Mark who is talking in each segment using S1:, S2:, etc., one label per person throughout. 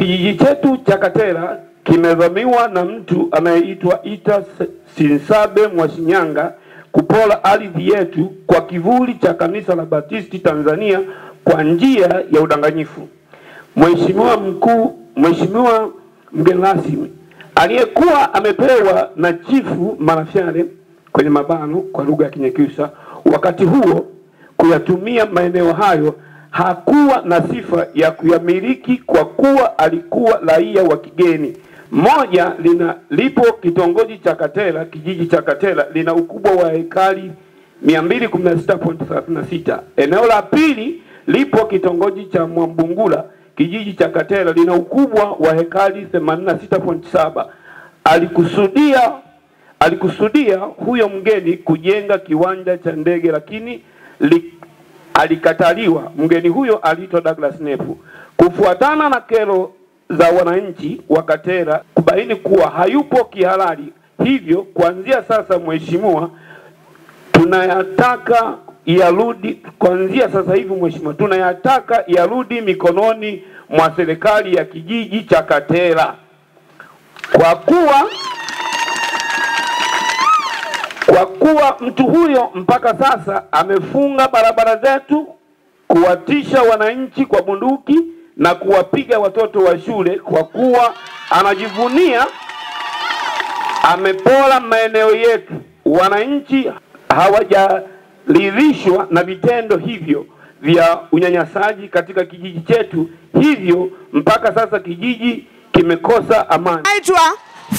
S1: Kijiji chetu cha Katera kimevamiwa na mtu anayeitwa Ita Sinsabe Mwashinyanga kupola ardhi yetu kwa kivuli cha Kanisa la Baptisti Tanzania kwa njia ya udanganyifu. Mheshimiwa mgeni rasmi aliyekuwa amepewa na Chifu Marafyale kwenye mabano kwa lugha ya Kinyakyusa wakati huo kuyatumia maeneo hayo hakuwa na sifa ya kuyamiliki kwa kuwa alikuwa raia wa kigeni. Moja lipo kitongoji cha Katera, kijiji cha Katera lina ukubwa wa ekari 216.36. Eneo la pili lipo kitongoji cha Mwambungula, kijiji cha Katera lina ukubwa wa ekari 86.7. Alikusudia huyo mgeni kujenga kiwanja cha ndege lakini alikataliwa. Mgeni huyo aliitwa Douglas Nepu. Kufuatana na kero za wananchi wa Katera kubaini kuwa hayupo kihalali, hivyo kuanzia sasa mheshimiwa tunayataka yarudi mikononi mwa serikali ya kijiji cha Katera kwa kuwa mtu huyo mpaka sasa amefunga barabara zetu, kuwatisha wananchi kwa bunduki na kuwapiga watoto wa shule kwa kuwa anajivunia amepola maeneo yetu. Wananchi hawajaridhishwa na vitendo hivyo vya unyanyasaji katika kijiji chetu, hivyo mpaka sasa kijiji kimekosa amani.
S2: Naitwa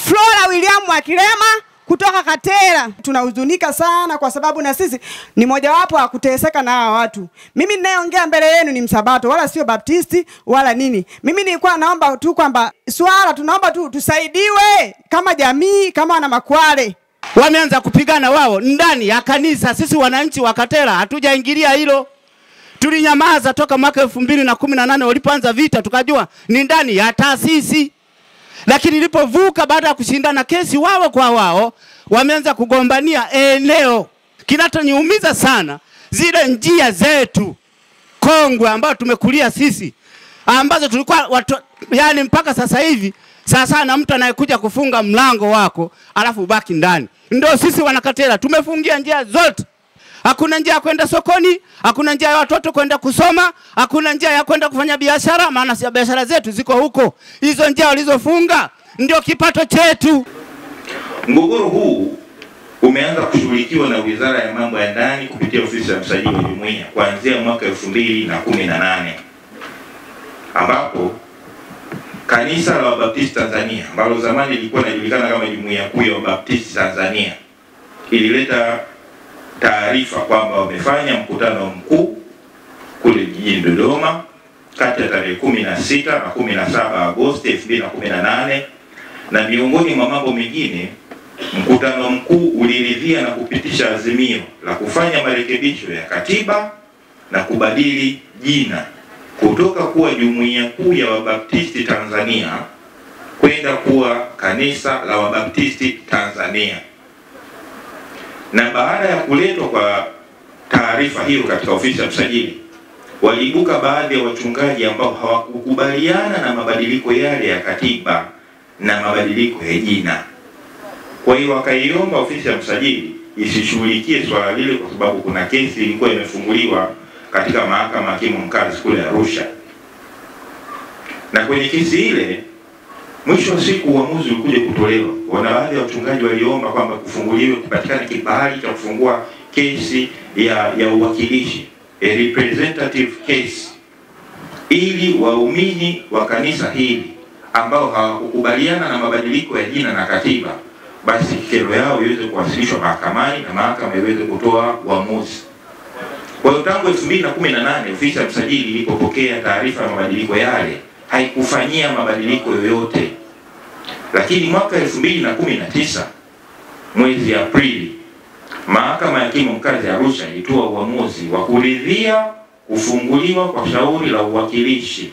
S2: Flora William Wakilema kutoka Katera. Tunahuzunika sana kwa sababu na sisi ni mojawapo wa kuteseka na hawa watu. Mimi ninayeongea mbele yenu ni Msabato wala sio Baptisti wala nini. Mimi nilikuwa naomba tu kwamba tunaomba tu tusaidiwe kama jamii, kama wana Makwale.
S3: Wameanza kupigana wao ndani ya kanisa. Sisi wananchi wa Katera hatujaingilia hilo. Tulinyamaza toka mwaka 2018 walipoanza vita, tukajua ni ndani ya taasisi. Lakini ilipovuka baada ya kushindana kesi wao kwa wao, wameanza kugombania eneo. Kinachoniumiza sana zile njia zetu kongwe ambazo tumekulia sisi, ambazo tulikuwa yani mpaka sasa hivi sasa na mtu anayekuja kufunga mlango wako alafu ubaki ndani. Ndio sisi wanakatera tumefungia njia zote. Hakuna njia ya kwenda sokoni, hakuna njia ya watoto kwenda kusoma, hakuna njia ya kwenda kufanya biashara, maana si biashara zetu ziko huko. Hizo njia walizofunga ndio kipato chetu.
S4: Mgogoro huu umeanza kushughulikiwa na Wizara ya Mambo ya Ndani kupitia Ofisi ya Msajili wa Jumuiya kuanzia mwaka 2018, ambapo Kanisa la Baptisti Tanzania ambalo zamani lilikuwa linajulikana kama Jumuiya Kuu ya Baptisti Tanzania ilileta taarifa kwamba wamefanya mkutano mkuu kule jijini Dodoma kati ya tarehe 16 na 17 Agosti 2018, na miongoni mwa mambo mengine mkutano mkuu uliridhia na kupitisha azimio la kufanya marekebisho ya katiba na kubadili jina kutoka kuwa Jumuiya Kuu ya Wabaptisti Tanzania kwenda kuwa Kanisa la Wabaptisti Tanzania. Na baada ya kuletwa kwa taarifa hiyo katika ofisi ya msajili, waliibuka baadhi ya wachungaji ambao hawakukubaliana na mabadiliko yale ya katiba na mabadiliko ya jina. Kwa hiyo wakaiomba ofisi ya msajili isishughulikie swala lile kwa sababu kuna kesi ilikuwa imefunguliwa katika mahakama ya hakimu mkazi kule Arusha. Na kwenye kesi ile mwisho wa siku uamuzi ulikuja kutolewa. Wana baadhi ya wachungaji waliomba kwamba kufunguliwe kupatikane kibali cha kufungua kesi ya uwakilishi, a representative case, ili waumini wa kanisa hili ambao hawakukubaliana na mabadiliko ya jina na katiba, basi kero yao iweze kuwasilishwa mahakamani na mahakama iweze kutoa uamuzi. Kwa hiyo tangu 2018 ofisi ya msajili ilipopokea taarifa ya mabadiliko yale haikufanyia mabadiliko yoyote. Lakini mwaka 2019 mwezi Aprili, mahakama ya hakimu mkazi Arusha ilitoa uamuzi wa kuridhia kufunguliwa kwa shauri la uwakilishi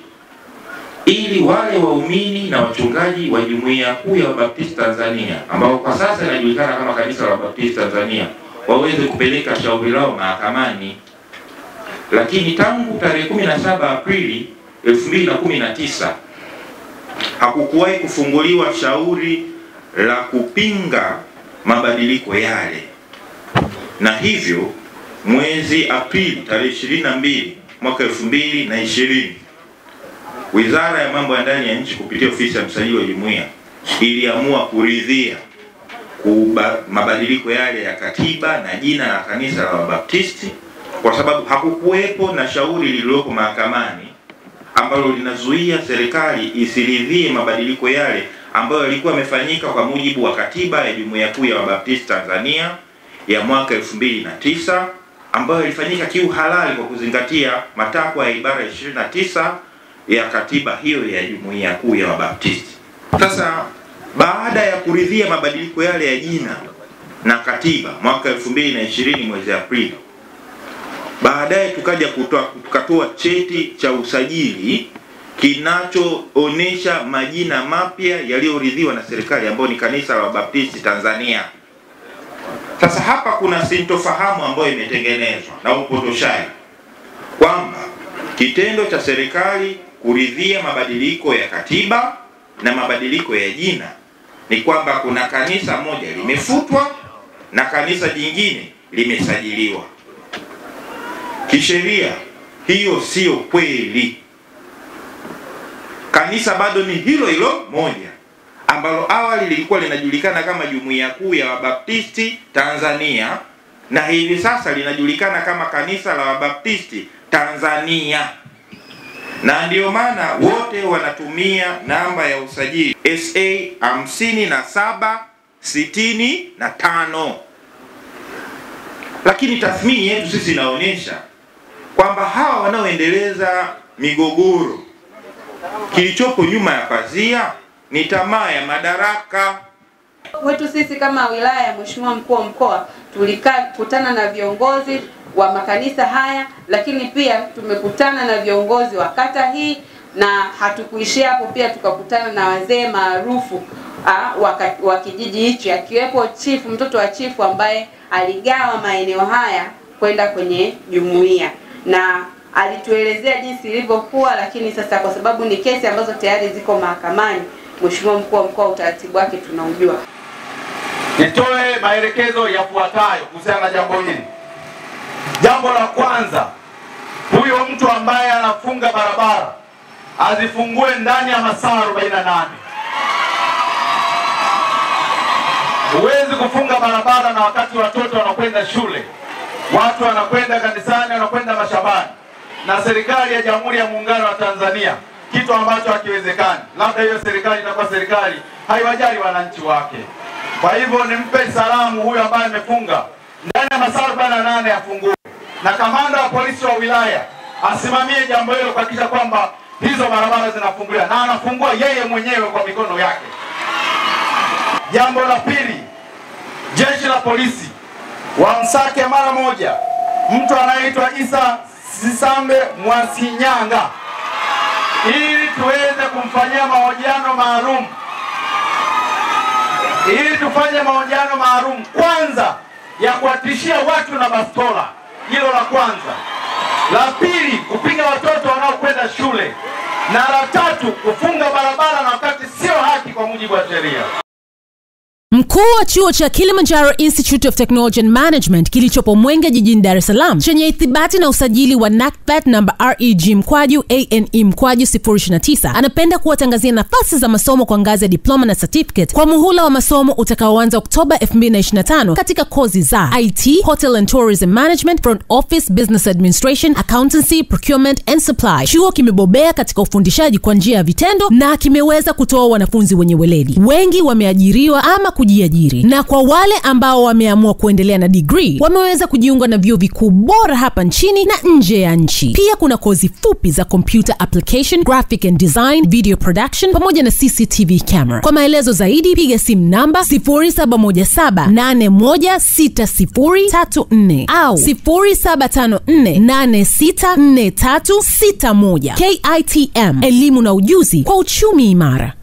S4: ili wale waumini na wachungaji wa Jumuiya Kuu ya Wabaptisti Tanzania ambao kwa sasa inajulikana kama Kanisa la Wabaptisti Tanzania waweze kupeleka shauri lao mahakamani. Lakini tangu tarehe 17 Aprili 2019 hakukuwahi kufunguliwa shauri la kupinga mabadiliko yale, na hivyo mwezi Aprili tarehe 22 mwaka 2020 Wizara ya Mambo ya Ndani ya Nchi kupitia ofisi ya msajili wa jumuiya iliamua kuridhia mabadiliko yale ya katiba na jina la kanisa la Wabaptisti, kwa sababu hakukuwepo na shauri lililoko mahakamani ambalo linazuia serikali isiridhie mabadiliko yale ambayo yalikuwa yamefanyika kwa mujibu wa katiba ya Jumuiya Kuu ya Wabaptisti Tanzania ya mwaka 2009, ambayo yalifanyika kiuhalali kwa kuzingatia matakwa ya ibara 29 ya katiba hiyo ya Jumuiya Kuu ya Wabaptisti. Sasa baada ya kuridhia mabadiliko yale ya jina na katiba mwaka 2020 mwezi Aprili, baadaye tukaja tukatoa cheti cha usajili kinachoonesha majina mapya yaliyoridhiwa na serikali ambayo ni Kanisa la Wabaptisti Tanzania. Sasa hapa kuna sintofahamu ambayo imetengenezwa na upotoshaji kwamba kitendo cha serikali kuridhia mabadiliko ya katiba na mabadiliko ya jina ni kwamba kuna kanisa moja limefutwa na kanisa jingine limesajiliwa. Kisheria hiyo sio kweli. Kanisa bado ni hilo hilo moja ambalo awali lilikuwa linajulikana kama Jumuiya Kuu ya Wabaptisti Tanzania na hivi sasa linajulikana kama Kanisa la Wabaptisti Tanzania. Na ndio maana wote wanatumia namba ya usajili SA 5765. Lakini tathmini yetu sisi inaonyesha kwamba hawa wanaoendeleza migogoro, kilichopo nyuma ya pazia ni tamaa ya madaraka.
S5: Wetu sisi kama wilaya, Mheshimiwa Mkuu wa Mkoa, tulikutana na viongozi wa makanisa haya, lakini pia tumekutana na viongozi wa kata hii, na hatukuishia hapo, pia tukakutana na wazee maarufu wa kijiji hichi, akiwepo chifu, mtoto wa chifu ambaye aligawa maeneo haya kwenda kwenye jumuiya, na alituelezea jinsi ilivyokuwa. Lakini sasa kwa sababu ni kesi ambazo tayari ziko mahakamani, Mheshimiwa Mkuu wa Mkoa, utaratibu wake tunaujua.
S6: Nitoe maelekezo yafuatayo kuhusiana na jambo hili. Jambo la kwanza, huyo mtu ambaye anafunga barabara azifungue ndani ya masaa 48. Huwezi kufunga barabara na wakati watoto wanakwenda shule, watu wanakwenda kanisani, wanakwenda mashambani, na serikali ya Jamhuri ya Muungano wa Tanzania, kitu ambacho hakiwezekani. Labda hiyo serikali itakuwa serikali haiwajali wananchi wake. Kwa hivyo nimpe salamu huyo ambaye amefunga ndani ya masaa 48 afungue, na kamanda wa polisi wa wilaya asimamie jambo hilo kuhakikisha kwamba hizo barabara zinafunguliwa, na anafungua yeye mwenyewe kwa mikono yake. Jambo la pili, jeshi la polisi wamsake mara moja mtu anayeitwa Isa Sisambe Mwasinyanga ili tuweze kumfanyia mahojiano maalum. Ili tufanye mahojiano maalum, kwanza ya kuatishia watu na bastola, hilo la kwanza. La pili, kupiga watoto wanaokwenda shule, na la tatu, kufunga barabara na wakati sio haki kwa mujibu wa sheria.
S7: Mkuu wa chuo cha Kilimanjaro Institute of Technology and Management kilichopo Mwenge jijini Dar es Salaam chenye ithibati na usajili wa NACPAT namba REG/ANE/029 anapenda kuwatangazia nafasi za masomo kwa ngazi ya diploma na certificate kwa muhula wa masomo utakaoanza Oktoba 2025 katika kozi za IT, Hotel and Tourism Management, Front Office, Business Administration, Accountancy, Procurement and Supply. Chuo kimebobea katika ufundishaji kwa njia ya vitendo na kimeweza kutoa wanafunzi wenye weledi. Wengi wameajiriwa ama kujiajiri, na kwa wale ambao wameamua kuendelea na degree wameweza kujiunga na vyuo vikuu bora hapa nchini na nje ya nchi. Pia kuna kozi fupi za computer application, graphic and design, video production pamoja na CCTV camera. Kwa maelezo zaidi piga simu namba 0717816034 au 0754864361. KITM, elimu na ujuzi kwa uchumi imara.